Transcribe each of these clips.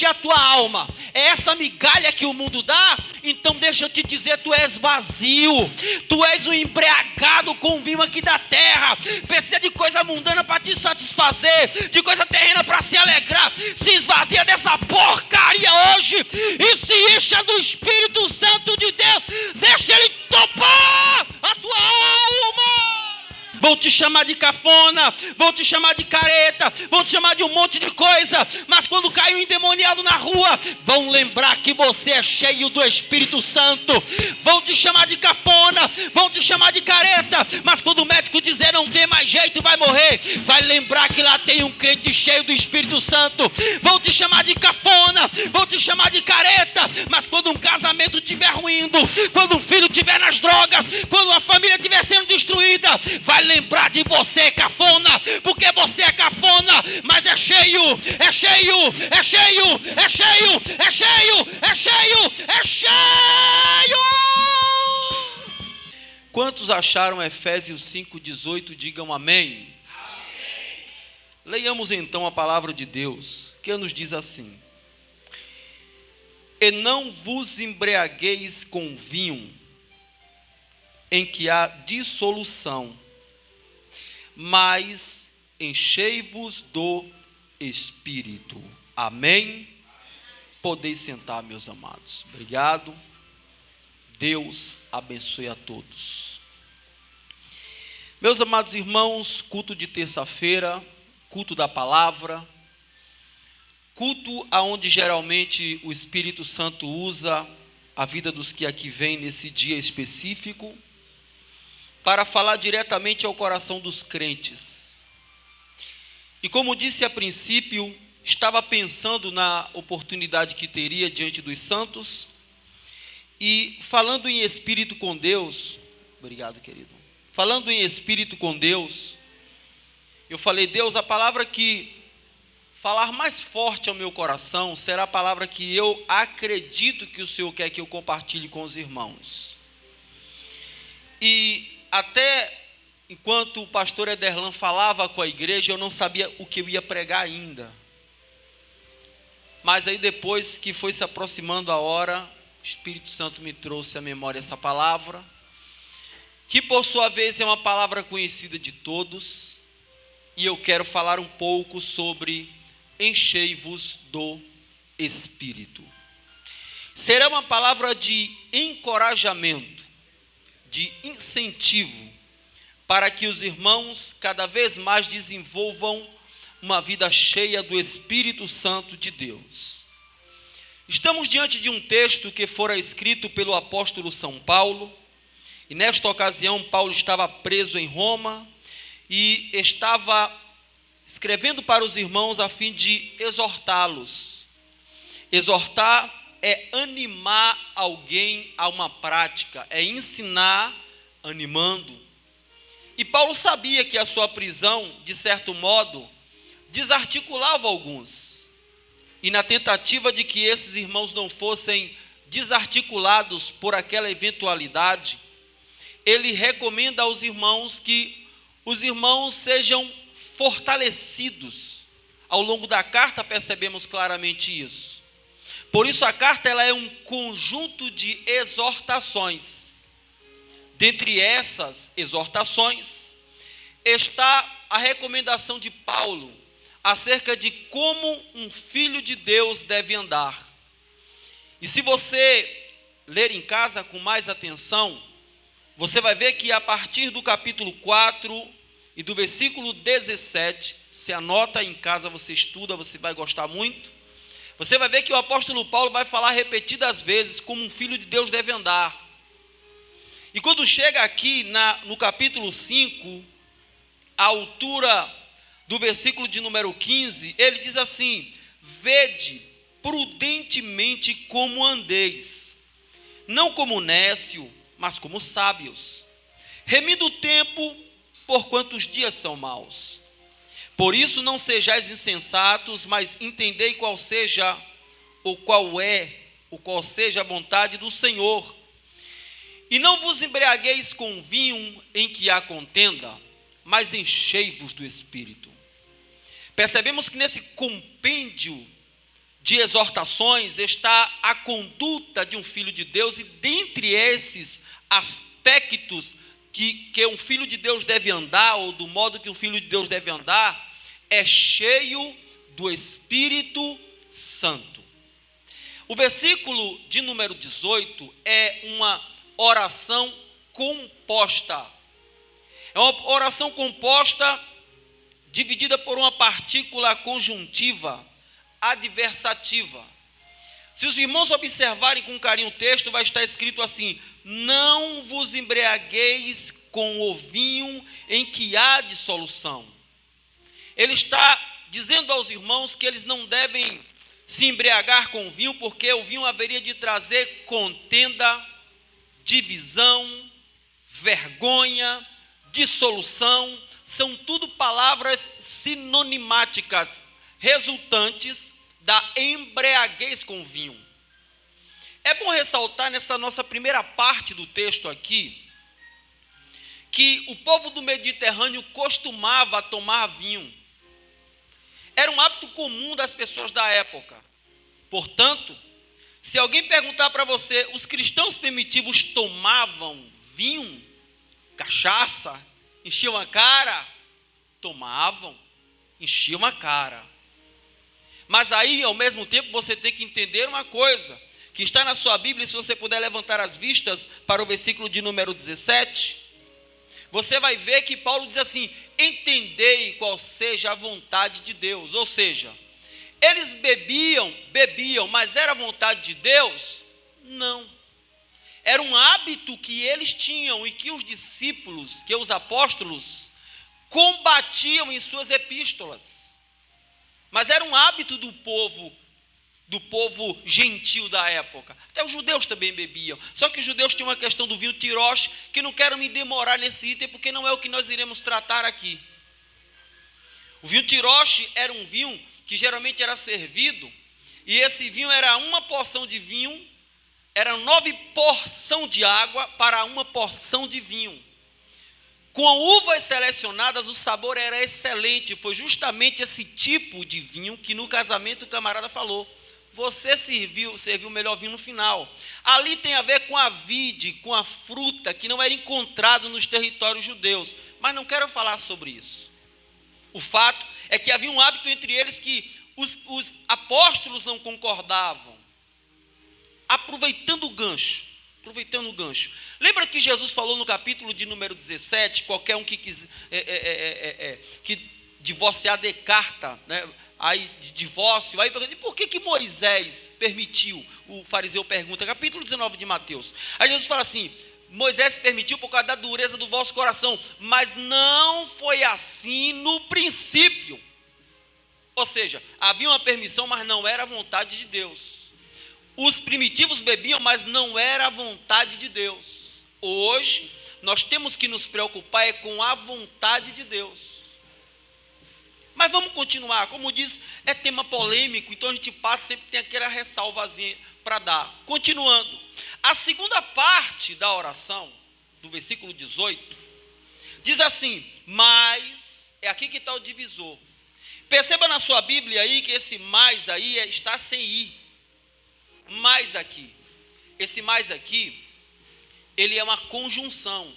a tua alma é essa migalha que o mundo dá, então deixa eu te dizer, tu és vazio, tu és um embriagado com o vinho aqui da terra, precisa de coisa mundana para te satisfazer, de coisa terrena para se alegrar. Se esvazia dessa porcaria hoje e se encha do Espírito Santo de Deus, deixa ele topar a tua alma. Vão te chamar de cafona, vão te chamar de careta, vão te chamar de um monte de coisa, mas quando cai um endemoniado na rua, vão lembrar que você é cheio do Espírito Santo. Vão te chamar de cafona, vão te chamar de careta, mas quando o médico dizer não tem mais jeito, vai morrer, vai lembrar que lá tem um crente cheio do Espírito Santo. Vão te chamar de cafona, vão te chamar de careta, mas quando um casamento estiver ruindo, quando um filho estiver nas drogas, quando a família estiver sendo destruída, vai lembrar de você, cafona, porque você é cafona, mas é cheio, é cheio, é cheio, é cheio, é cheio, é cheio, é cheio. Quantos acharam Efésios 5:18? Digam amém. Amém. Leiamos então a palavra de Deus, que nos diz assim: e não vos embriagueis com vinho, em que há dissolução, mas enchei-vos do Espírito. Amém? Podeis sentar, meus amados. Obrigado. Deus abençoe a todos. Meus amados irmãos, culto de terça-feira, culto da palavra, culto aonde geralmente o Espírito Santo usa a vida dos que aqui vêm nesse dia específico, para falar diretamente ao coração dos crentes. E como disse a princípio, estava pensando na oportunidade que teria diante dos santos, e falando em espírito com Deus, obrigado querido, falando em espírito com Deus, eu falei: Deus, a palavra que falar mais forte ao meu coração será a palavra que eu acredito que o Senhor quer que eu compartilhe com os irmãos. E até enquanto o pastor Ederlan falava com a igreja, eu não sabia o que eu ia pregar ainda. Mas aí depois que foi se aproximando a hora, o Espírito Santo me trouxe à memória essa palavra, que por sua vez é uma palavra conhecida de todos, e eu quero falar um pouco sobre enchei-vos do Espírito. Será uma palavra de encorajamento, de incentivo, para que os irmãos cada vez mais desenvolvam uma vida cheia do Espírito Santo de Deus. Estamos diante de um texto que fora escrito pelo apóstolo São Paulo, e nesta ocasião Paulo estava preso em Roma, e estava escrevendo para os irmãos a fim de exortá-los. Exortar é animar alguém a uma prática, é ensinar animando. E Paulo sabia que a sua prisão, de certo modo, desarticulava alguns. E na tentativa de que esses irmãos não fossem desarticulados por aquela eventualidade, ele recomenda aos irmãos que os irmãos sejam fortalecidos. Ao longo da carta percebemos claramente isso. Por isso a carta ela é um conjunto de exortações. Dentre essas exortações está a recomendação de Paulo acerca de como um filho de Deus deve andar. E se você ler em casa com mais atenção, você vai ver que a partir do capítulo 4 e do versículo 17, se anota em casa, você estuda, você vai gostar muito. Você vai ver que o apóstolo Paulo vai falar repetidas vezes como um filho de Deus deve andar. E quando chega aqui no capítulo 5, à altura do versículo de número 15, ele diz assim: vede prudentemente como andeis, não como nécio, mas como sábios, remindo o tempo, porquanto os dias são maus. Por isso não sejais insensatos, mas entendei qual seja a vontade do Senhor. E não vos embriagueis com vinho em que há contenda, mas enchei-vos do Espírito. Percebemos que nesse compêndio de exortações está a conduta de um filho de Deus, e dentre esses aspectos que um filho de Deus deve andar, ou do modo que um filho de Deus deve andar, é cheio do Espírito Santo. O versículo de número 18 é uma oração composta. É uma oração composta, dividida por uma partícula conjuntiva, adversativa. Se os irmãos observarem com carinho o texto, vai estar escrito assim: não vos embriagueis com o vinho em que há dissolução. Ele está dizendo aos irmãos que eles não devem se embriagar com o vinho, porque o vinho haveria de trazer contenda, divisão, vergonha, dissolução. São tudo palavras sinonimáticas, resultantes da embriaguez com vinho. É bom ressaltar nessa nossa primeira parte do texto aqui, que o povo do Mediterrâneo costumava tomar vinho. Era um hábito comum das pessoas da época. Portanto, se alguém perguntar para você, os cristãos primitivos tomavam vinho, cachaça, enchiam a cara? Tomavam, enchiam a cara. Mas aí, ao mesmo tempo, você tem que entender uma coisa, que está na sua Bíblia, se você puder levantar as vistas para o versículo de número 17, você vai ver que Paulo diz assim: entendei qual seja a vontade de Deus. Ou seja, eles bebiam, mas era a vontade de Deus? Não. Era um hábito que eles tinham e que os discípulos, que os apóstolos, combatiam em suas epístolas. Mas era um hábito do povo gentil da época. Até os judeus também bebiam. Só que os judeus tinham uma questão do vinho tiroche, que não quero me demorar nesse item, porque não é o que nós iremos tratar aqui. O vinho tiroche era um vinho que geralmente era servido, e esse vinho era uma porção de vinho, era 9 porções de água para uma porção de vinho. Com uvas selecionadas, o sabor era excelente. Foi justamente esse tipo de vinho que no casamento o camarada falou: você serviu o melhor vinho no final. Ali tem a ver com a vide, com a fruta, que não era encontrado nos territórios judeus. Mas não quero falar sobre isso. O fato é que havia um hábito entre eles que os apóstolos não concordavam. Aproveitando o gancho. Lembra que Jesus falou no capítulo de número 17, qualquer um que quiser que divorciar de carta, né? Aí de divórcio, aí por que Moisés permitiu? O fariseu pergunta, capítulo 19 de Mateus. Aí Jesus fala assim: Moisés permitiu por causa da dureza do vosso coração, mas não foi assim no princípio. Ou seja, havia uma permissão, mas não era a vontade de Deus. Os primitivos bebiam, mas não era a vontade de Deus. Hoje, nós temos que nos preocupar com a vontade de Deus. Mas vamos continuar. Como diz, é tema polêmico, então a gente passa, sempre tem aquela ressalvazinha para dar. Continuando. A segunda parte da oração, do versículo 18, diz assim: mas, é aqui que está o divisor. Perceba na sua Bíblia aí que esse mais aí está sem i. Mais aqui, esse mais aqui, ele é uma conjunção,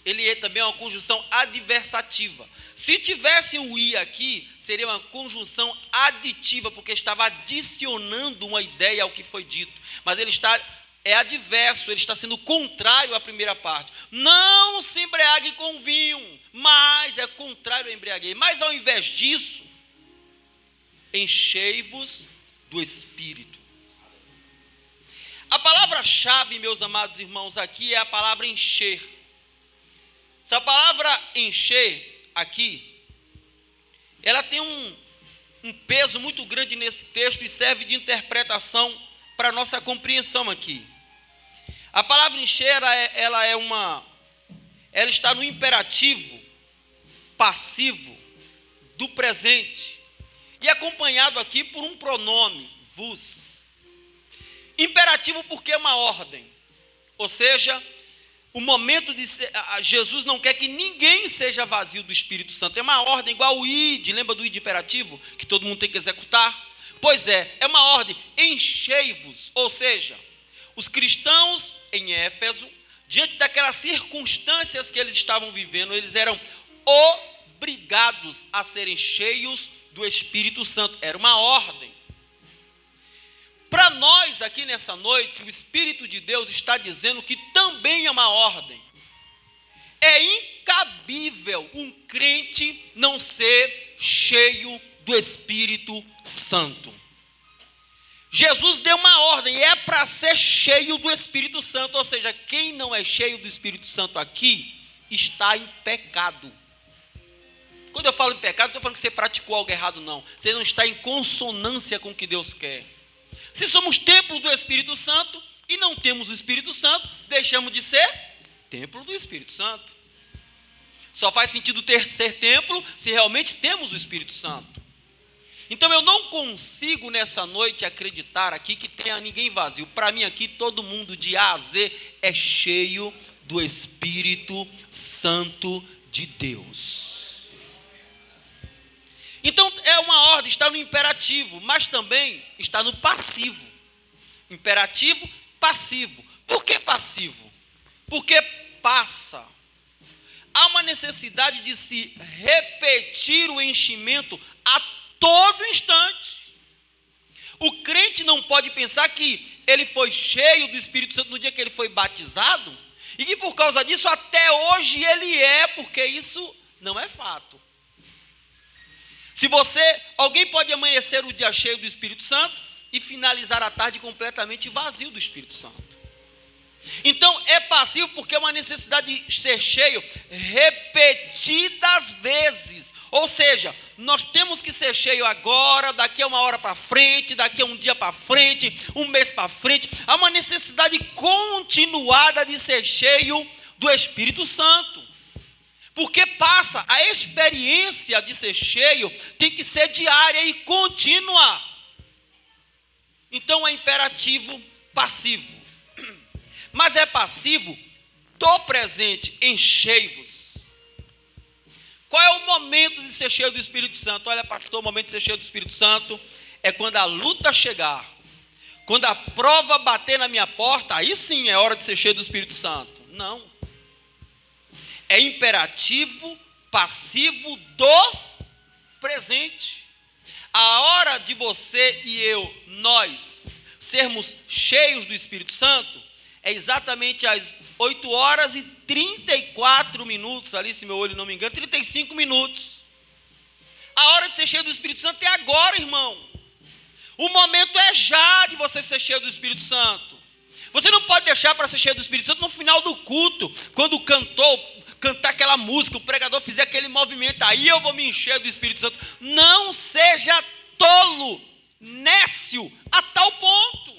ele é também uma conjunção adversativa. Se tivesse o i aqui, seria uma conjunção aditiva, porque estava adicionando uma ideia ao que foi dito, mas ele é adverso, ele está sendo contrário à primeira parte. Não se embriague com vinho, mas é contrário à embriaguez. Mas ao invés disso, enchei-vos do Espírito. A palavra-chave, meus amados irmãos, aqui é a palavra encher. Essa palavra encher aqui, ela tem um peso muito grande nesse texto e serve de interpretação para a nossa compreensão aqui. A palavra encher, ela está no imperativo passivo do presente e acompanhado aqui por um pronome, vos. Imperativo porque é uma ordem, ou seja, o momento de ser, Jesus não quer que ninguém seja vazio do Espírito Santo. É uma ordem igual o id, lembra do id imperativo? Que todo mundo tem que executar. Pois é uma ordem, enchei-vos. Ou seja, os cristãos em Éfeso, diante daquelas circunstâncias que eles estavam vivendo, eles eram obrigados a serem cheios do Espírito Santo. Era uma ordem. Para nós aqui nessa noite, o Espírito de Deus está dizendo que também é uma ordem. É incabível um crente não ser cheio do Espírito Santo. Jesus deu uma ordem, é para ser cheio do Espírito Santo, ou seja, quem não é cheio do Espírito Santo aqui, está em pecado. Quando eu falo em pecado, não estou falando que você praticou algo errado, não. Você não está em consonância com o que Deus quer. Se somos templo do Espírito Santo e não temos o Espírito Santo, deixamos de ser templo do Espírito Santo. Só faz sentido ser templo se realmente temos o Espírito Santo. Então eu não consigo nessa noite acreditar aqui que tenha ninguém vazio. Para mim aqui todo mundo de A a Z é cheio do Espírito Santo de Deus. Então é uma ordem, está no imperativo, mas também está no passivo. Imperativo, passivo. Por que passivo? Porque passa. Há uma necessidade de se repetir o enchimento a todo instante. O crente não pode pensar que ele foi cheio do Espírito Santo no dia que ele foi batizado e que por causa disso até hoje ele é, porque isso não é fato. Alguém pode amanhecer o dia cheio do Espírito Santo e finalizar a tarde completamente vazio do Espírito Santo. Então é passivo porque é uma necessidade de ser cheio repetidas vezes. Ou seja, nós temos que ser cheio agora, daqui a uma hora para frente, daqui a um dia para frente, um mês para frente. Há uma necessidade continuada de ser cheio do Espírito Santo. Porque passa, a experiência de ser cheio tem que ser diária e contínua. Então é imperativo passivo. Mas é passivo do presente, enchei-vos. Qual é o momento de ser cheio do Espírito Santo? Olha, pastor, o momento de ser cheio do Espírito Santo é quando a luta chegar, quando a prova bater na minha porta, aí sim é hora de ser cheio do Espírito Santo. Não. É imperativo, passivo do presente. A hora de você e eu, nós, sermos cheios do Espírito Santo, é exatamente às 8 horas e 34 minutos, ali se meu olho não me engano, 35 minutos. A hora de ser cheio do Espírito Santo é agora, irmão. O momento é já de você ser cheio do Espírito Santo. Você não pode deixar para ser cheio do Espírito Santo no final do culto, quando o cantar aquela música, o pregador fizer aquele movimento, aí eu vou me encher do Espírito Santo. Não seja tolo, nécio, a tal ponto.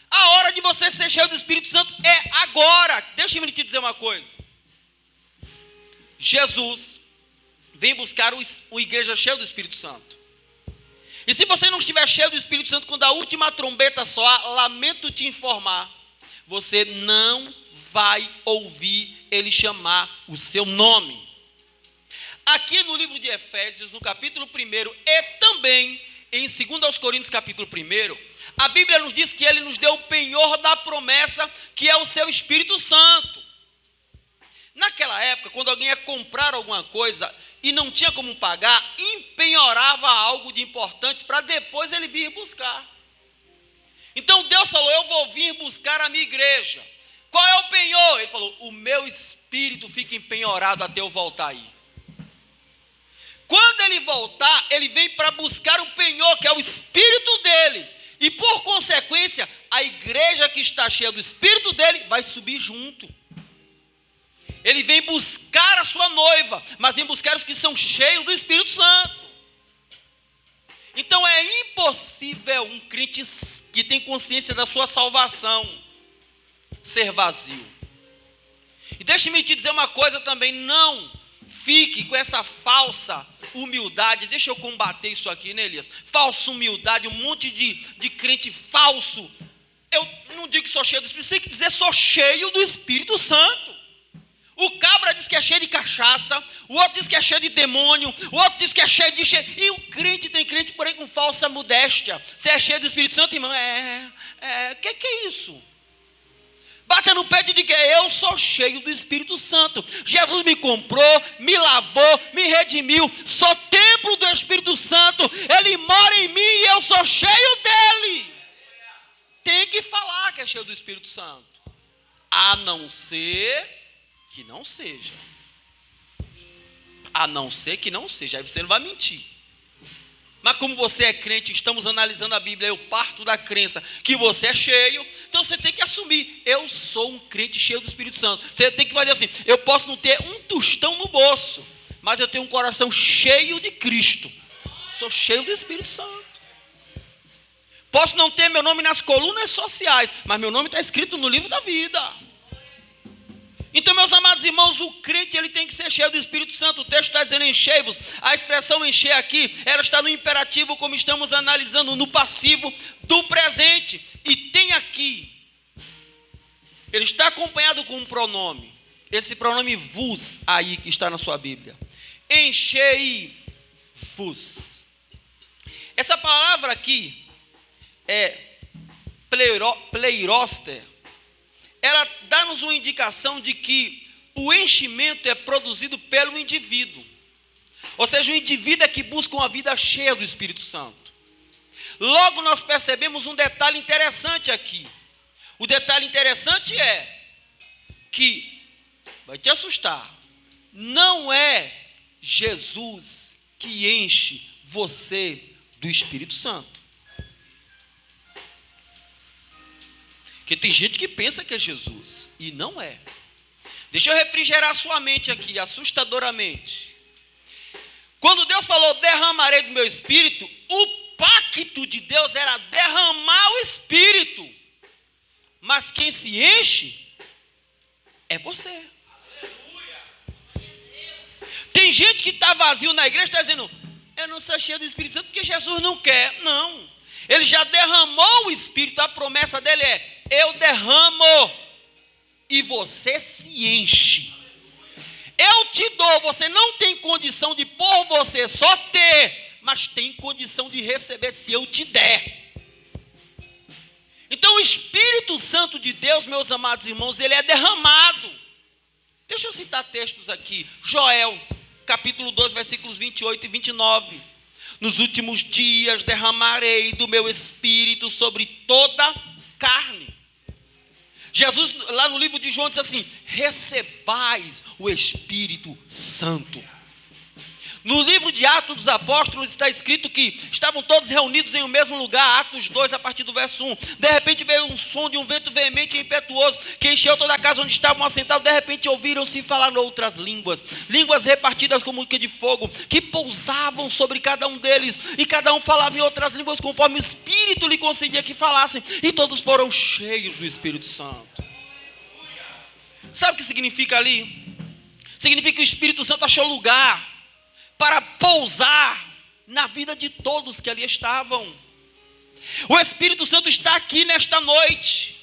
A hora de você ser cheio do Espírito Santo é agora. Deixa-me te dizer uma coisa. Jesus vem buscar uma igreja cheia do Espírito Santo. E se você não estiver cheio do Espírito Santo, quando a última trombeta soar, lamento te informar, você não vai ouvir ele chamar o seu nome. Aqui no livro de Efésios, no capítulo 1 e também em 2 Coríntios capítulo 1, a Bíblia nos diz que ele nos deu o penhor da promessa, que é o seu Espírito Santo. Naquela época, quando alguém ia comprar alguma coisa e não tinha como pagar, empenhorava algo de importante para depois ele vir buscar. Então Deus falou, eu vou vir buscar a minha igreja. Qual é o penhor? Ele falou, o meu espírito fica empenhorado até eu voltar aí. Quando ele voltar, ele vem para buscar o penhor, que é o espírito dele. E por consequência, a igreja que está cheia do espírito dele vai subir junto. Ele vem buscar a sua noiva, mas vem buscar os que são cheios do Espírito Santo. Então é impossível um crente que tem consciência da sua salvação ser vazio. E deixe-me te dizer uma coisa também, não fique com essa falsa humildade. Deixa eu combater isso aqui, né, Elias? Falsa humildade, um monte de crente falso. Eu não digo que sou cheio do Espírito, você tem que dizer sou cheio do Espírito Santo. O cabra diz que é cheio de cachaça, o outro diz que é cheio de demônio, o outro diz que é cheio de... E o crente, tem crente por aí com falsa modéstia. Você é cheio do Espírito Santo, irmão? Que é isso? Bata no peito e diga, eu sou cheio do Espírito Santo. Jesus me comprou, me lavou, me redimiu. Sou templo do Espírito Santo. Ele mora em mim e eu sou cheio dele. Tem que falar que é cheio do Espírito Santo. A não ser que não seja. A não ser que não seja. Aí você não vai mentir. Mas como você é crente, estamos analisando a Bíblia, eu parto da crença que você é cheio, então você tem que assumir, eu sou um crente cheio do Espírito Santo. Você tem que fazer assim, eu posso não ter um tostão no bolso, mas eu tenho um coração cheio de Cristo. Sou cheio do Espírito Santo. Posso não ter meu nome nas colunas sociais, mas meu nome está escrito no livro da vida. Então, meus amados irmãos, o crente ele tem que ser cheio do Espírito Santo. O texto está dizendo enchei-vos. A expressão encher aqui, ela está no imperativo, como estamos analisando, no passivo do presente. E tem aqui, ele está acompanhado com um pronome. Esse pronome vos aí que está na sua Bíblia. Enchei-vos. Essa palavra aqui é pleiroster. Ela dá-nos uma indicação de que o enchimento é produzido pelo indivíduo. Ou seja, o indivíduo é que busca uma vida cheia do Espírito Santo. Logo nós percebemos um detalhe interessante aqui. O detalhe interessante é que, vai te assustar, não é Jesus que enche você do Espírito Santo. Porque tem gente que pensa que é Jesus, e não é. Deixa eu refrigerar sua mente aqui, assustadoramente. Quando Deus falou, derramarei do meu Espírito, o pacto de Deus era derramar o Espírito. Mas quem se enche é você. Tem gente que está vazio na igreja, está dizendo, eu não sou cheio do Espírito Santo porque Jesus não quer. Não. Ele já derramou o Espírito, a promessa dele é, eu derramo e você se enche. Eu te dou, você não tem condição de por você só ter, mas tem condição de receber se eu te der. Então o Espírito Santo de Deus, meus amados irmãos, ele é derramado. Deixa eu citar textos aqui. Joel, capítulo 2, versículos 28 e 29. Nos últimos dias derramarei do meu Espírito sobre toda carne. Jesus, lá no livro de João, diz assim, recebais o Espírito Santo. No livro de Atos dos Apóstolos está escrito que estavam todos reunidos em um mesmo lugar, Atos 2, a partir do verso 1. De repente veio um som de um vento veemente e impetuoso, que encheu toda a casa onde estavam assentados. De repente ouviram-se falar outras línguas, línguas repartidas como que de fogo, que pousavam sobre cada um deles, e cada um falava em outras línguas, conforme o Espírito lhe concedia que falassem, e todos foram cheios do Espírito Santo. Sabe o que significa ali? Significa que o Espírito Santo achou lugar para pousar na vida de todos que ali estavam. O Espírito Santo está aqui nesta noite.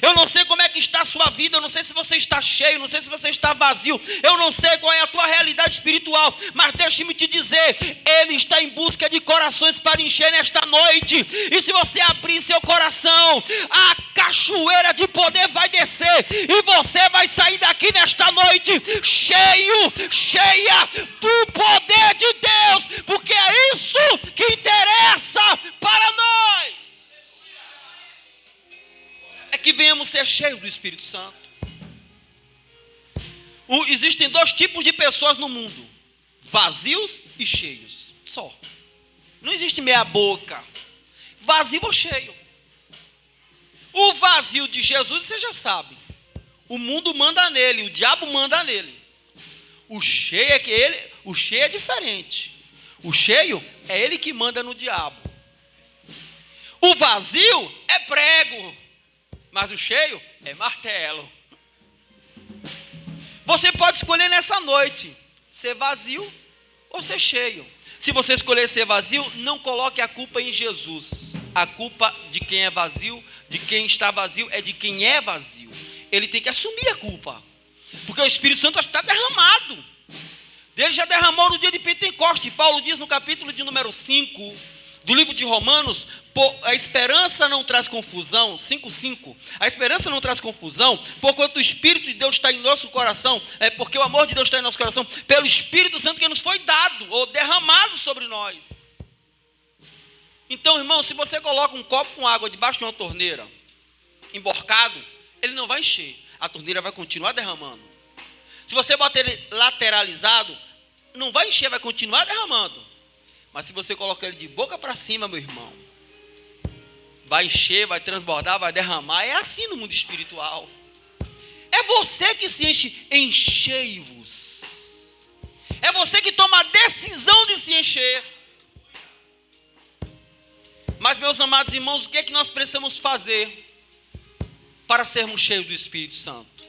Eu não sei como é que está a sua vida, eu não sei se você está cheio, não sei se você está vazio, eu não sei qual é a tua realidade espiritual, mas deixe-me te dizer, Ele está em busca de corações para encher nesta noite, e se você abrir seu coração, a cachoeira de poder vai descer, e você vai sair daqui nesta noite, cheio, cheia do poder de Deus, porque é isso que interessa para nós. É que venhamos ser cheios do Espírito Santo. Existem dois tipos de pessoas no mundo: vazios e cheios. Só. Não existe meia boca. Vazio ou cheio. O vazio de Jesus, você já sabe. O mundo manda nele, o diabo manda nele. O cheio é diferente. O cheio é ele que manda no diabo. O vazio é prego, mas o cheio é martelo. Você pode escolher nessa noite ser vazio ou ser cheio. Se você escolher ser vazio, não coloque a culpa em Jesus. A culpa de quem é vazio, de quem está vazio, é de quem é vazio. Ele tem que assumir a culpa. Porque o Espírito Santo está derramado. Ele já derramou no dia de Pentecoste. Paulo diz no capítulo de número 5 do livro de Romanos: a esperança não traz confusão, 5:5. A esperança não traz confusão, porquanto o Espírito de Deus está em nosso coração, porque o amor de Deus está em nosso coração, pelo Espírito Santo que nos foi dado, ou derramado sobre nós. Então, irmão, se você coloca um copo com água debaixo de uma torneira, emborcado, ele não vai encher, a torneira vai continuar derramando. Se você botar ele lateralizado, não vai encher, vai continuar derramando. Mas se você colocar ele de boca para cima, meu irmão, vai encher, vai transbordar, vai derramar. É assim no mundo espiritual. É você que se enche, enchei-vos. É você que toma a decisão de se encher. Mas, meus amados irmãos, o que é que nós precisamos fazer para sermos cheios do Espírito Santo?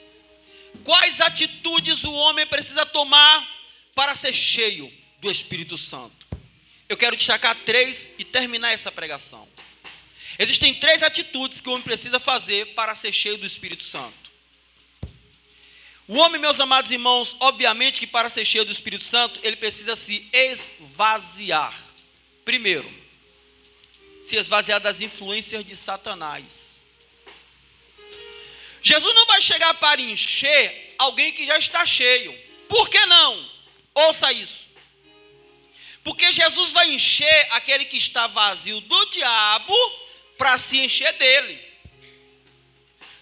Quais atitudes o homem precisa tomar para ser cheio do Espírito Santo? Eu quero destacar 3 e terminar essa pregação. Existem 3 atitudes que o homem precisa fazer para ser cheio do Espírito Santo. O homem, meus amados irmãos, obviamente que para ser cheio do Espírito Santo, ele precisa se esvaziar. Primeiro, se esvaziar das influências de Satanás. Jesus não vai chegar para encher alguém que já está cheio. Por que não? Ouça isso. Porque Jesus vai encher aquele que está vazio do diabo para se encher dele.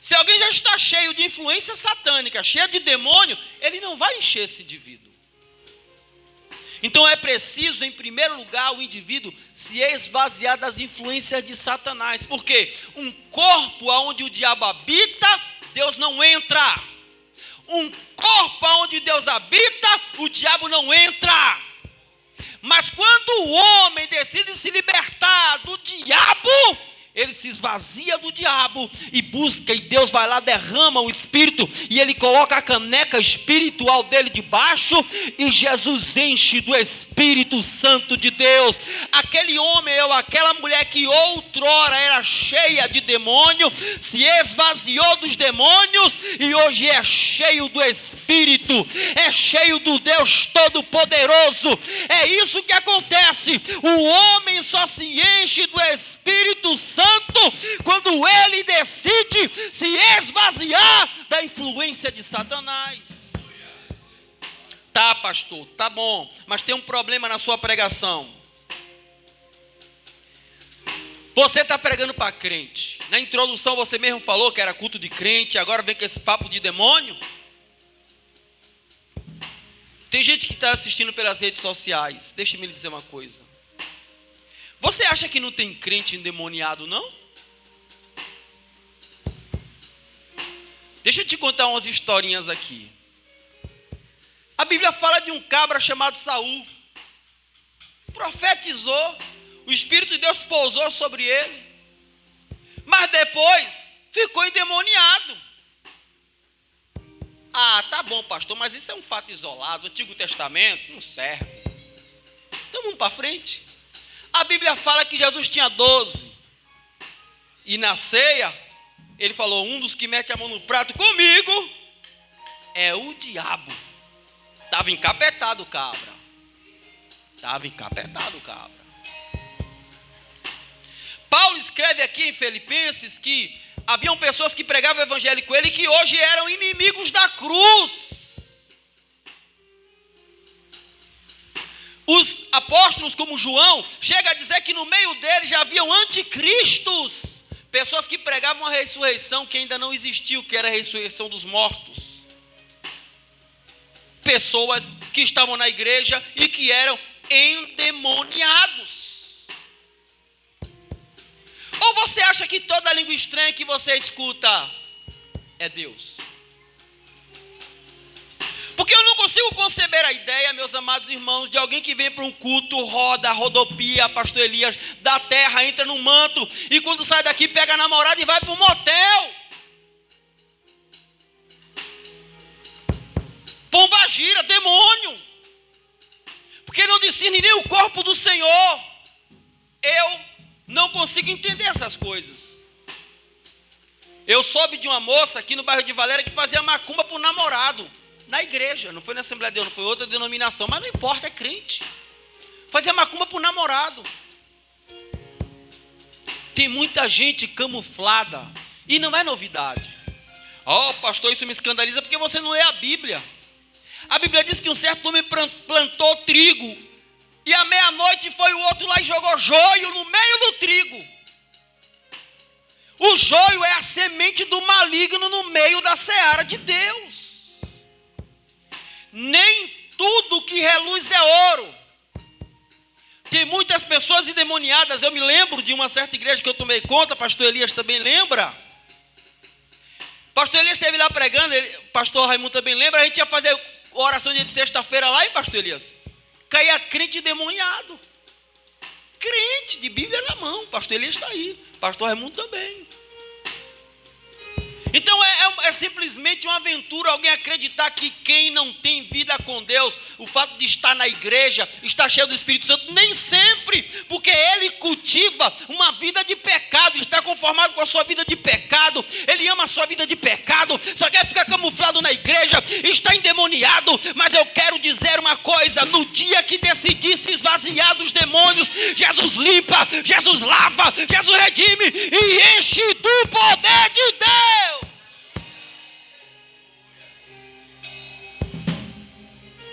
Se alguém já está cheio de influência satânica, cheio de demônio, ele não vai encher esse indivíduo. Então é preciso, em primeiro lugar, o indivíduo se esvaziar das influências de Satanás. Porque um corpo onde o diabo habita, Deus não entra. Um corpo onde Deus habita, o diabo não entra. Mas quando o homem decide se libertar do diabo, ele se esvazia do diabo e busca, e Deus vai lá, derrama o Espírito, e ele coloca a caneca espiritual dele debaixo, e Jesus enche do Espírito Santo de Deus. Aquele homem ou aquela mulher que outrora era cheia de demônio, se esvaziou dos demônios, e hoje é cheio do Espírito, é cheio do Deus Todo-Poderoso. É isso que acontece. O homem só se enche do Espírito Santo quando ele decide se esvaziar da influência de Satanás. Tá, pastor, tá bom, mas tem um problema na sua pregação. Você está pregando para crente. Na introdução você mesmo falou que era culto de crente, agora vem com esse papo de demônio. Tem gente que está assistindo pelas redes sociais. Deixa-me lhe dizer uma coisa. Você acha que não tem crente endemoniado, não? Deixa eu te contar umas historinhas aqui. A Bíblia fala de um cabra chamado Saul. Profetizou, o Espírito de Deus pousou sobre ele. Mas depois ficou endemoniado. Ah, tá bom, pastor, mas isso é um fato isolado. O Antigo Testamento não serve. Então vamos para frente. A Bíblia fala que Jesus tinha 12. E na ceia, ele falou: um dos que mete a mão no prato comigo é o diabo. Estava encapetado o cabra. Estava encapetado o cabra. Paulo escreve aqui em Filipenses que haviam pessoas que pregavam o evangelho com ele que hoje eram inimigos da cruz. Os apóstolos, como João, chega a dizer que no meio deles já haviam anticristos, pessoas que pregavam a ressurreição que ainda não existiu, que era a ressurreição dos mortos. Pessoas que estavam na igreja e que eram endemoniados. Ou você acha que toda língua estranha que você escuta é Deus? Porque eu não consigo conceber a ideia, meus amados irmãos, de alguém que vem para um culto, rodopia, pastor Elias, da terra, entra num manto, e quando sai daqui pega a namorada e vai para um motel. Pombagira, demônio. Porque não discerne nem o corpo do Senhor. Eu não consigo entender essas coisas. Eu soube de uma moça aqui no bairro de Valéria que fazia macumba para o namorado, na igreja, não foi na Assembleia de Deus, não foi outra denominação, mas não importa, é crente. Fazia macumba para o namorado. Tem muita gente camuflada, e não é novidade. Oh, pastor, isso me escandaliza porque você não lê a Bíblia. A Bíblia diz que um certo homem plantou trigo, e à meia-noite foi o outro lá e jogou joio no meio do trigo. O joio é a semente do maligno no meio da seara de Deus. Nem tudo que reluz é ouro. Tem muitas pessoas endemoniadas. Eu me lembro de uma certa igreja que eu tomei conta, pastor Elias também lembra. Pastor Elias esteve lá pregando, pastor Raimundo também lembra. A gente ia fazer oração de sexta-feira lá, hein, pastor Elias? Caía crente endemoniado. Crente, de Bíblia na mão. Pastor Elias está aí, pastor Raimundo também. Então é simplesmente uma aventura alguém acreditar que quem não tem vida com Deus, o fato de estar na igreja, estar cheio do Espírito Santo, nem sempre, porque ele cultiva uma vida de pecado, está conformado com a sua vida de pecado, ele ama a sua vida de pecado, só quer ficar camuflado na igreja, está endemoniado. Mas eu quero dizer uma coisa: no dia que decidir se esvaziar dos demônios, Jesus limpa, Jesus lava, Jesus redime e enche do poder de Deus.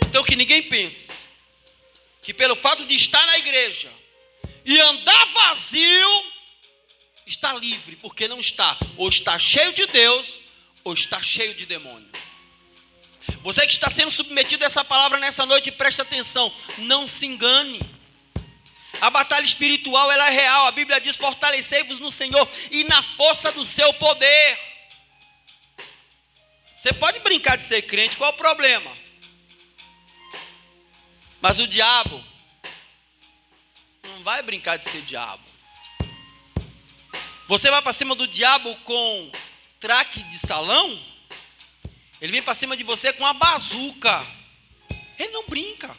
Então que ninguém pense que pelo fato de estar na igreja e andar vazio, está livre, porque não está. Ou está cheio de Deus, ou está cheio de demônio. Você que está sendo submetido a essa palavra nessa noite, presta atenção, não se engane. A batalha espiritual, ela é real. A Bíblia diz: fortalecei-vos no Senhor e na força do seu poder. Você pode brincar de ser crente, qual é o problema? Mas o diabo não vai brincar de ser diabo. Você vai para cima do diabo com traque de salão, ele vem para cima de você com uma bazuca. Ele não brinca.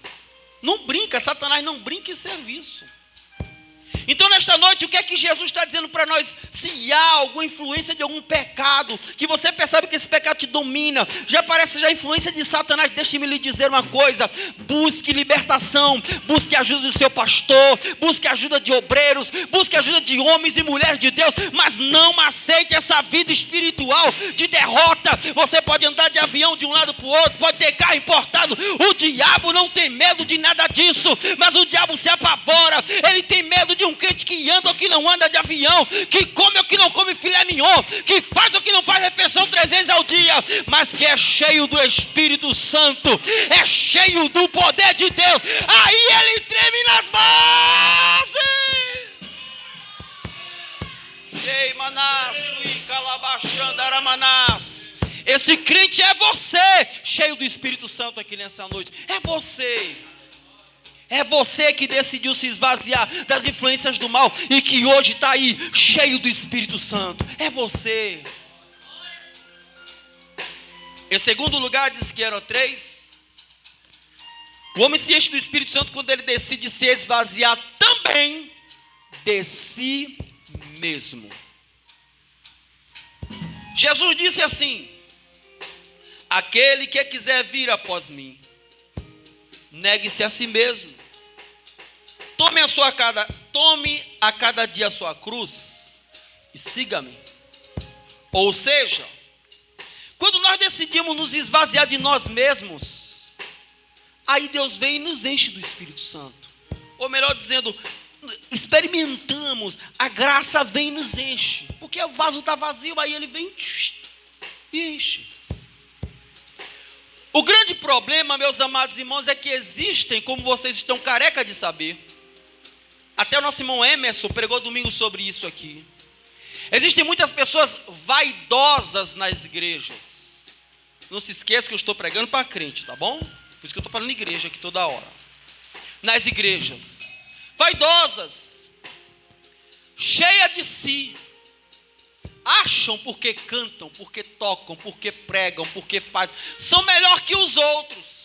Não brinca, Satanás não brinca em serviço. Então nesta noite, o que é que Jesus está dizendo para nós? Se há alguma influência de algum pecado, que você percebe que esse pecado te domina, já parece já a influência de Satanás, deixe-me lhe dizer uma coisa: busque libertação, busque a ajuda do seu pastor, busque a ajuda de obreiros, busque a ajuda de homens e mulheres de Deus, mas não aceite essa vida espiritual de derrota. Você pode andar de avião de um lado para o outro, pode ter carro importado, o diabo não tem medo de nada disso, mas o diabo se apavora, ele tem medo de um crente que anda ou que não anda de avião, que come ou que não come filé mignon, que faz ou que não faz refeição 3 vezes ao dia, mas que é cheio do Espírito Santo, é cheio do poder de Deus. Aí ele treme nas bases. Ei, Manasso e Calabachandaramanás. Esse crente é você, cheio do Espírito Santo aqui nessa noite. É você. É você que decidiu se esvaziar das influências do mal e que hoje está aí, cheio do Espírito Santo. É você. Em segundo lugar, diz que eram 3. O homem se enche do Espírito Santo quando ele decide se esvaziar também de si mesmo. Jesus disse assim: aquele que quiser vir após mim, negue-se a si mesmo. Tome a cada dia a sua cruz e siga-me. Ou seja, quando nós decidimos nos esvaziar de nós mesmos, aí Deus vem e nos enche do Espírito Santo. Ou melhor dizendo, experimentamos, a graça vem e nos enche. Porque o vaso está vazio, aí ele vem e enche. O grande problema, meus amados irmãos, é que existem, como vocês estão careca de saber, até o nosso irmão Emerson pregou domingo sobre isso aqui. Existem muitas pessoas vaidosas nas igrejas. Não se esqueça que eu estou pregando para crente, tá bom? Por isso que eu estou falando igreja aqui toda hora. Nas igrejas, vaidosas, cheia de si, acham porque cantam, porque tocam, porque pregam, porque fazem, são melhor que os outros.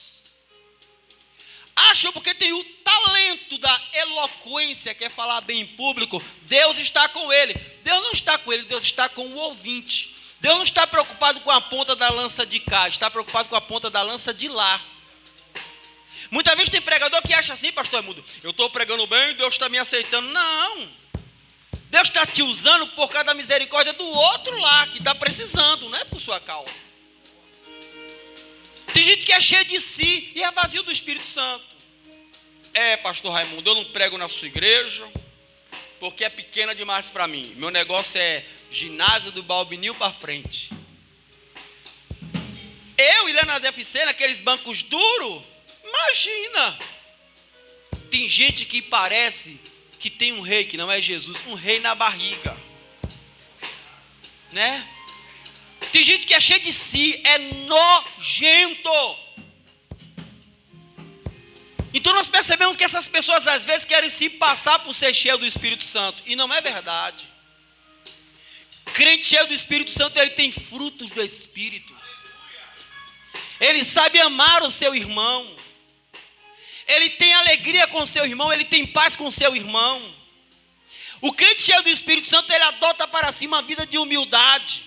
Acham porque tem o talento da eloquência, quer falar bem em público, Deus está com ele. Deus não está com ele, Deus está com o ouvinte. Deus não está preocupado com a ponta da lança de cá, está preocupado com a ponta da lança de lá. Muitas vezes tem pregador que acha assim, pastor Mudo, eu estou pregando bem, Deus está me aceitando. Não, Deus está te usando por causa da misericórdia do outro lá, que está precisando, não é por sua causa. Tem gente que é cheia de si e é vazio do Espírito Santo. Pastor Raimundo, eu não prego na sua igreja, porque é pequena demais para mim. Meu negócio é ginásio do Balbinil para frente. Eu e lá na DFC, naqueles bancos duros, imagina. Tem gente que parece que tem um rei, que não é Jesus, um rei na barriga. Né? Tem gente que é cheia de si, é nojento. Então nós percebemos que essas pessoas às vezes querem se passar por ser cheio do Espírito Santo. E não é verdade. Crente cheio do Espírito Santo, ele tem frutos do Espírito. Ele sabe amar o seu irmão. Ele tem alegria com o seu irmão, ele tem paz com o seu irmão. O crente cheio do Espírito Santo, ele adota para si uma vida de humildade.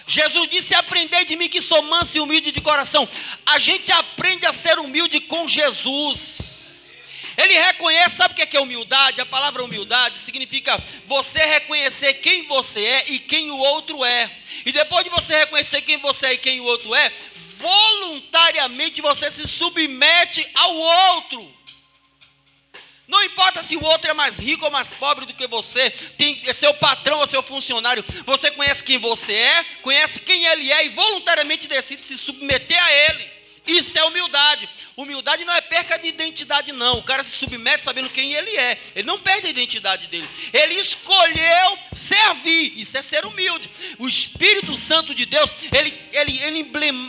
Jesus disse, aprendei de mim que sou manso e humilde de coração. A gente aprende a ser humilde com Jesus. Ele reconhece, sabe o que é humildade? A palavra humildade significa você reconhecer quem você é e quem o outro é. E depois de você reconhecer quem você é e quem o outro é, voluntariamente você se submete ao outro. Não importa se o outro é mais rico ou mais pobre do que você, é seu patrão ou seu funcionário, você conhece quem você é, conhece quem ele é e voluntariamente decide se submeter a ele. Isso é humildade. Humildade não é perca de identidade, não. O cara se submete sabendo quem ele é. Ele não perde a identidade dele. Ele escolheu servir. Isso é ser humilde. O Espírito Santo de Deus, ele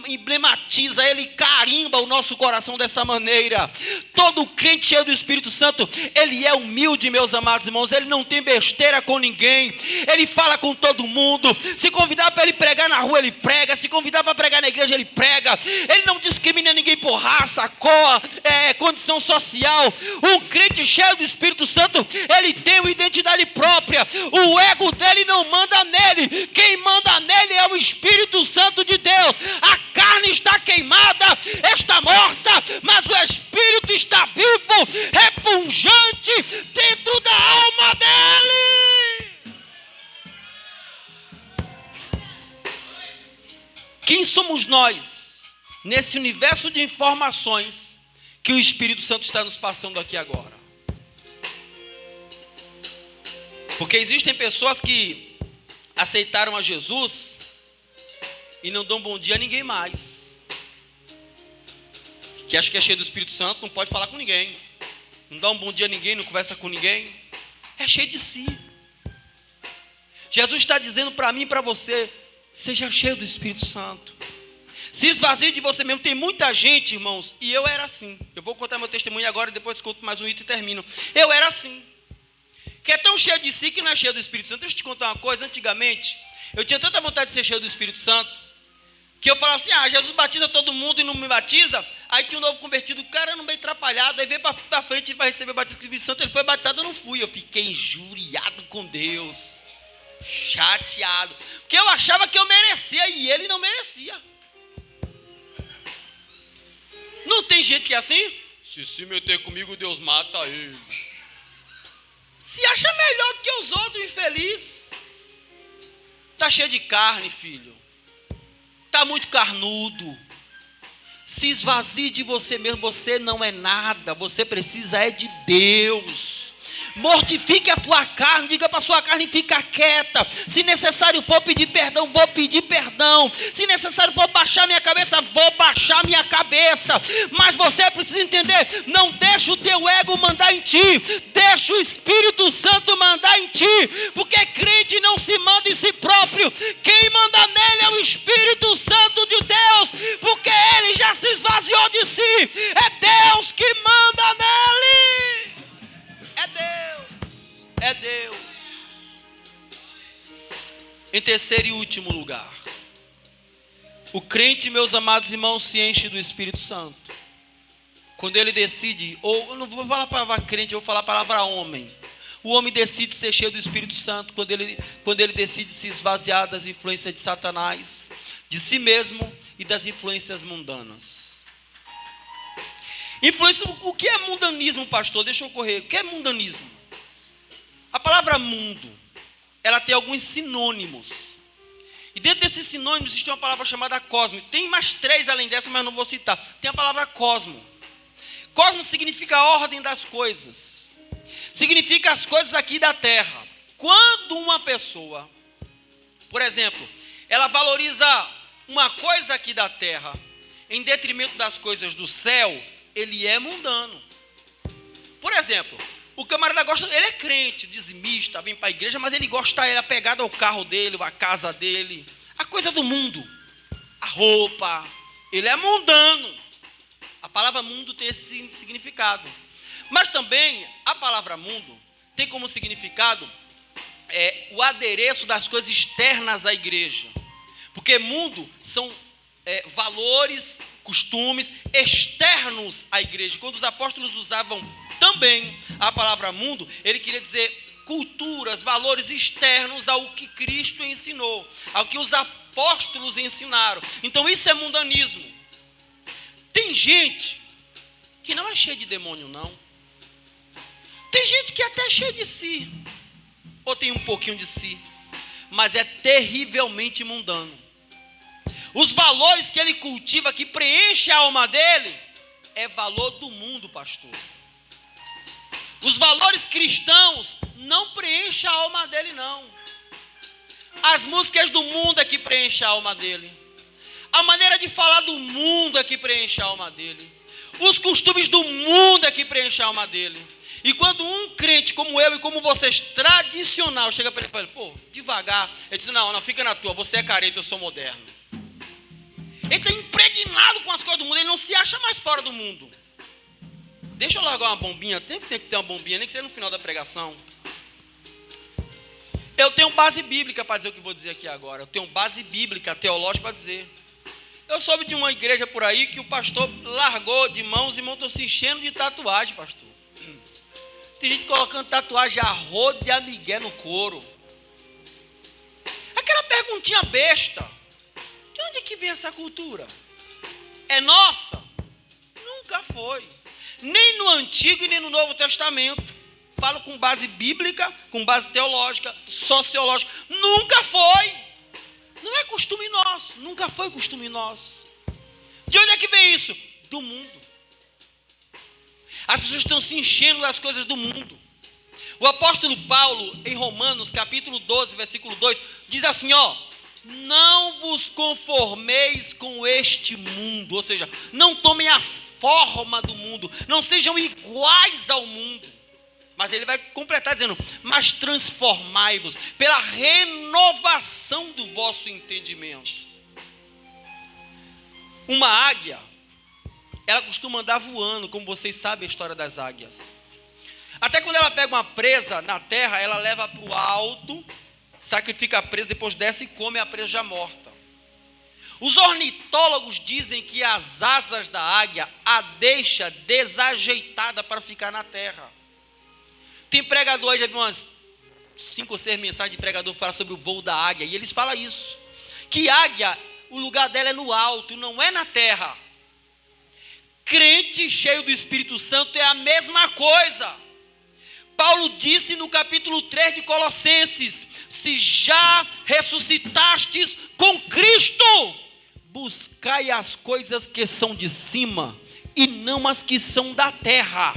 emblematiza, ele carimba o nosso coração dessa maneira. Todo crente cheio do Espírito Santo, ele é humilde, meus amados irmãos. Ele não tem besteira com ninguém. Ele fala com todo mundo. Se convidar para ele pregar na rua, ele prega. Se convidar para pregar na igreja, ele prega. Ele não discrimina ninguém por raça, cor, condição social. Um crente cheio do Espírito Santo, ele tem uma identidade própria. O ego dele não manda nele. Quem manda nele é o Espírito Santo de Deus. A carne está queimada, está morta, mas o Espírito está vivo, repunjante dentro da alma dele. Quem somos nós nesse universo de informações que o Espírito Santo está nos passando aqui agora? Porque existem pessoas que aceitaram a Jesus e não dão bom dia a ninguém mais. Que acha que é cheio do Espírito Santo, não pode falar com ninguém. Não dá um bom dia a ninguém, não conversa com ninguém. É cheio de si. Jesus está dizendo para mim e para você, seja cheio do Espírito Santo. Se esvazie de você mesmo. Tem muita gente, irmãos, e eu era assim. Eu vou contar meu testemunho agora e depois conto mais um item e termino. Eu era assim. Que é tão cheio de si que não é cheio do Espírito Santo. Deixa eu te contar uma coisa. Antigamente, eu tinha tanta vontade de ser cheio do Espírito Santo, que eu falava assim, Jesus batiza todo mundo e não me batiza. Aí tinha um novo convertido, o cara não meio atrapalhado, aí veio para frente e vai receber o batismo do Espírito Santo. Ele foi batizado, eu não fui. Eu fiquei injuriado com Deus, chateado, porque eu achava que eu merecia e ele não merecia. Não tem gente que é assim? Se meter comigo, Deus mata ele. Se acha melhor do que os outros, infeliz. Está cheio de carne, filho. Está muito carnudo. Se esvazie de você mesmo. Você não é nada. Você precisa é de Deus. Mortifique a tua carne, diga para a sua carne, fica quieta. Se necessário for pedir perdão, vou pedir perdão. Se necessário for baixar minha cabeça, vou baixar minha cabeça. Mas você precisa entender, não deixa o teu ego mandar em ti, deixa o Espírito Santo mandar em ti. Porque crente não se manda em si próprio. Quem manda nele é o Espírito Santo de Deus, porque ele já se esvaziou de si. É Deus que manda nele. É Deus, é Deus. Em terceiro e último lugar, o crente, meus amados irmãos, se enche do Espírito Santo quando ele decide, ou eu não vou falar a palavra crente, eu vou falar a palavra homem. O homem decide ser cheio do Espírito Santo quando ele decide se esvaziar das influências de Satanás, de si mesmo e das influências mundanas. O que é mundanismo, pastor? Deixa eu correr. O que é mundanismo? A palavra mundo, ela tem alguns sinônimos. E dentro desses sinônimos existe uma palavra chamada cosmo. Tem mais 3 além dessa, mas não vou citar. Tem a palavra cosmo. Cosmo significa a ordem das coisas. Significa as coisas aqui da terra. Quando uma pessoa, por exemplo, ela valoriza uma coisa aqui da terra em detrimento das coisas do céu, ele é mundano. Por exemplo, o camarada gosta, ele é crente, dizimista, vem para a igreja, mas ele gosta, ele é apegado ao carro dele, à casa dele, a coisa do mundo, a roupa, ele é mundano. A palavra mundo tem esse significado. Mas também a palavra mundo tem como significado o adereço das coisas externas à igreja. Porque mundo são valores, costumes externos à igreja. Quando os apóstolos usavam também a palavra mundo, ele queria dizer culturas, valores externos ao que Cristo ensinou, ao que os apóstolos ensinaram. Então isso é mundanismo. Tem gente que não é cheia de demônio, não. Tem gente que até é cheia de si, ou tem um pouquinho de si, mas é terrivelmente mundano. Os valores que ele cultiva, que preenche a alma dele, é valor do mundo, pastor. Os valores cristãos não preenchem a alma dele, não. As músicas do mundo é que preenchem a alma dele. A maneira de falar do mundo é que preenche a alma dele. Os costumes do mundo é que preenche a alma dele. E quando um crente como eu e como vocês, tradicional, chega para ele e fala, pô, devagar. Ele diz, não, fica na tua, você é careta, eu sou moderno. Ele está impregnado com as coisas do mundo, ele não se acha mais fora do mundo. Deixa eu largar uma bombinha, tem que ter uma bombinha, nem que seja no final da pregação. Eu tenho base bíblica para dizer o que vou dizer aqui agora. Eu tenho base bíblica, teológica para dizer. Eu soube de uma igreja por aí que o pastor largou de mãos e montou se enchendo de tatuagem, pastor. Tem gente colocando tatuagem a rodo de amigué no couro. Aquela perguntinha besta. De onde é que vem essa cultura? É nossa? Nunca foi. Nem no Antigo e nem no Novo Testamento. Falo com base bíblica, com base teológica, sociológica. Nunca foi. Não é costume nosso. Nunca foi costume nosso. De onde é que vem isso? Do mundo. As pessoas estão se enchendo das coisas do mundo. O apóstolo Paulo, em Romanos, capítulo 12, versículo 2, diz assim, não vos conformeis com este mundo. Ou seja, não tomem a forma do mundo. Não sejam iguais ao mundo. Mas ele vai completar dizendo, mas transformai-vos pela renovação do vosso entendimento. Uma águia, ela costuma andar voando, como vocês sabem a história das águias. Até quando ela pega uma presa na terra, ela leva para o alto, sacrifica a presa, depois desce e come a presa já morta. Os ornitólogos dizem que as asas da águia a deixa desajeitada para ficar na terra. Tem pregador aí, já vi umas 5 ou 6 mensagens de pregador que falam sobre o voo da águia, e eles falam isso, que águia, o lugar dela é no alto, não é na terra. Crente cheio do Espírito Santo é a mesma coisa. Paulo disse no capítulo 3 de Colossenses, se já ressuscitastes com Cristo, buscai as coisas que são de cima e não as que são da terra.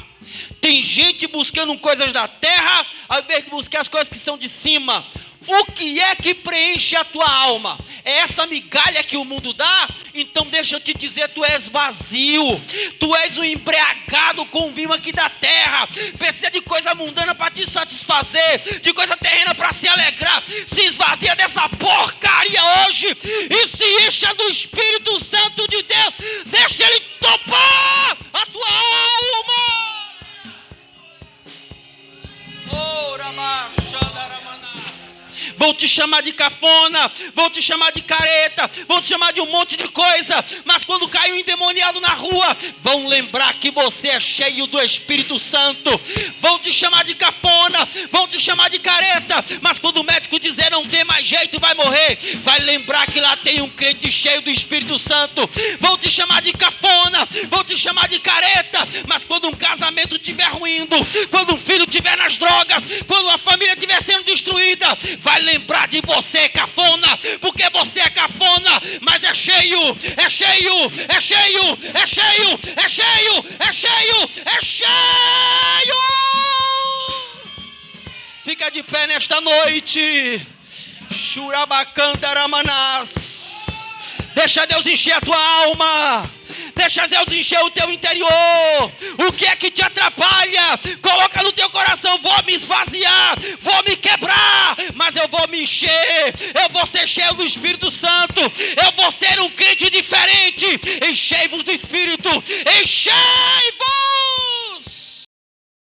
Tem gente buscando coisas da terra ao invés de buscar as coisas que são de cima. O que é que preenche a tua alma? É essa migalha que o mundo dá? Então deixa eu te dizer, tu és vazio. Tu és um embriagado com o vinho aqui da terra. Precisa de coisa mundana para te satisfazer, de coisa terrena para se alegrar. Se esvazia dessa porcaria hoje e se encha do Espírito Santo de Deus. Deixa ele topar a tua alma. vão te chamar de cafona, vão te chamar de careta, vão te chamar de um monte de coisa, mas quando cai um endemoniado na rua, vão lembrar que você é cheio do Espírito Santo. Vão te chamar de cafona, vão te chamar de careta, mas quando o médico dizer não tem mais jeito, vai morrer, vai lembrar que lá tem um crente cheio do Espírito Santo. Vão te chamar de cafona, vão te chamar de careta, mas quando um casamento estiver ruindo, quando um filho estiver nas drogas, quando a família estiver sendo destruída, vai lembrar de você, cafona, porque você é cafona, mas é cheio, é cheio, é cheio, é cheio, é cheio, é cheio, é cheio. Fica de pé nesta noite. Churabacandaramanás. Deixa Deus encher a tua alma. Deixa Deus encher o teu interior. O que é que te atrapalha? Coloca no teu coração: vou me esvaziar, vou me quebrar, mas eu vou me encher. Eu vou ser cheio do Espírito Santo. Eu vou ser um crente diferente. Enchei-vos do Espírito. Enchei-vos.